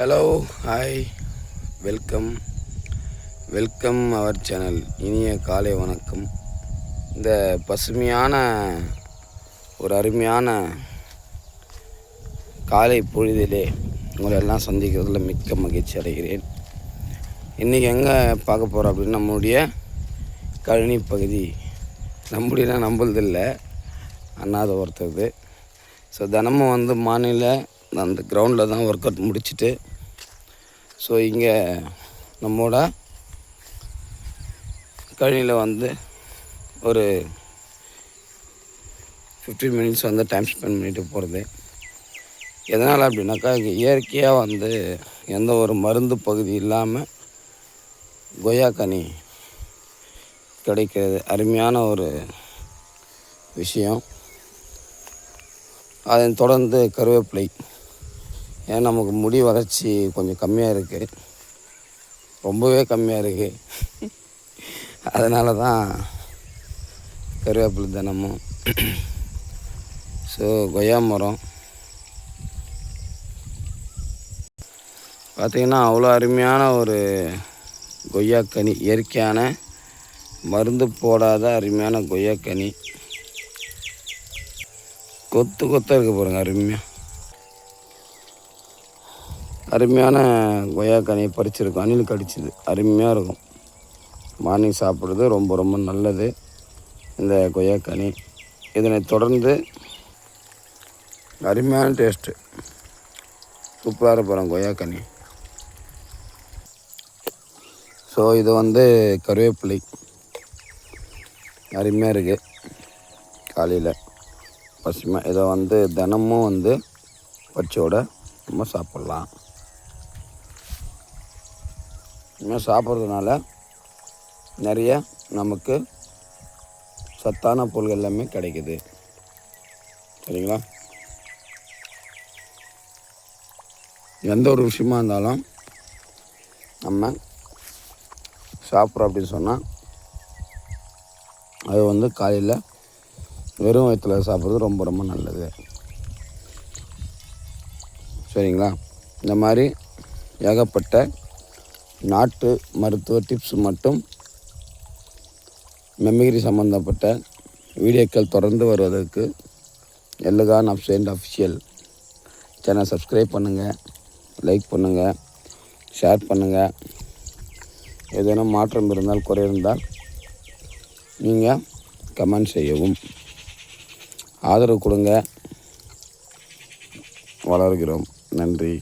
Hello hi welcome our channel. இனிய காலை வணக்கம். இந்த பசுமையான ஒரு அருமையான காலை பொழுதிலே உங்களை எல்லாம் சந்திக்கிறதுல மிக்க மகிழ்ச்சி அடைகிறேன். இன்றைக்கி எங்கே பார்க்க போகிறோம் அப்படின்னு நம்முடைய கழனி பகுதி. நம்மளதில்லை, அண்ணாத ஒருத்தது. ஸோ தினமும் மாநில அந்த கிரவுண்டில் தான் ஒர்க் அவுட் முடிச்சுட்டு ஸோ இங்கே நம்மோட கழனியில் ஒரு 15 மினிட்ஸ் டைம் ஸ்பெண்ட் பண்ணிட்டு போகிறது. எதனால் அப்படின்னாக்கா இங்கே இயற்கையாக எந்த ஒரு மருந்து பகுதி இல்லாமல் கொய்யாக்கனி கிடைக்கிறது அருமையான ஒரு விஷயம். அதன் தொடர்ந்து கருவேப்பிலை, ஏன்னா நமக்கு முடி வளர்ச்சி கொஞ்சம் கம்மியாக இருக்குது, ரொம்பவே கம்மியாக இருக்குது. அதனால தான் கருவேப்பிலை தினமும். ஸோ கொய்யா மரம் பார்த்திங்கன்னா அவ்வளோ அருமையான ஒரு கொய்யாக்கனி, இயற்கையான மருந்து போடாத அருமையான கொய்யாக்கனி. கொத்து இருக்க பாருங்க, அருமையான கொய்யாக்கனியை பறிச்சிருக்கும். அணில் கடிச்சிது, அருமையாக இருக்கும். மார்னிங் சாப்பிட்றது ரொம்ப ரொம்ப நல்லது இந்த கொய்யாக்கனி. இதனை தொடர்ந்து அருமையான டேஸ்ட்டு, சூப்பராக இருப்பாங்க கொய்யாக்கனி. ஸோ இது கருவேப்பிலை அருமையாக இருக்குது. காலையில் பசுமை இதை தினமும் பச்சோட நம்ம சாப்பிட்லாம். இன்னும் சாப்பிட்றதுனால நிறைய நமக்கு சத்தான பொருட்கள் எல்லாமே கிடைக்குது. சரிங்களா? எந்த ஒரு விஷயமா இருந்தாலும் நம்ம சாப்பிட்றோம் அப்படின்னு சொன்னால் அது காலையில் வெறும் வயிற்றில் சாப்பிட்றது ரொம்ப ரொம்ப நல்லது. சரிங்களா? இந்த மாதிரி ஏகப்பட்ட நாட்டு மருத்துவ டிப்ஸ் மட்டும் மெமிகிரி சம்மந்தப்பட்ட வீடியோக்கள் தொடர்ந்து வருவதற்கு எல்லுகான் அஃபிஷியல் சேனல் சப்ஸ்கிரைப் பண்ணுங்கள், லைக் பண்ணுங்கள், ஷேர் பண்ணுங்கள். ஏதேனும் மாற்றம் இருந்தால், குறை இருந்தால் நீங்கள் கமெண்ட் செய்யவும். ஆதரவு கொடுங்க. வளர்கிறோம். நன்றி.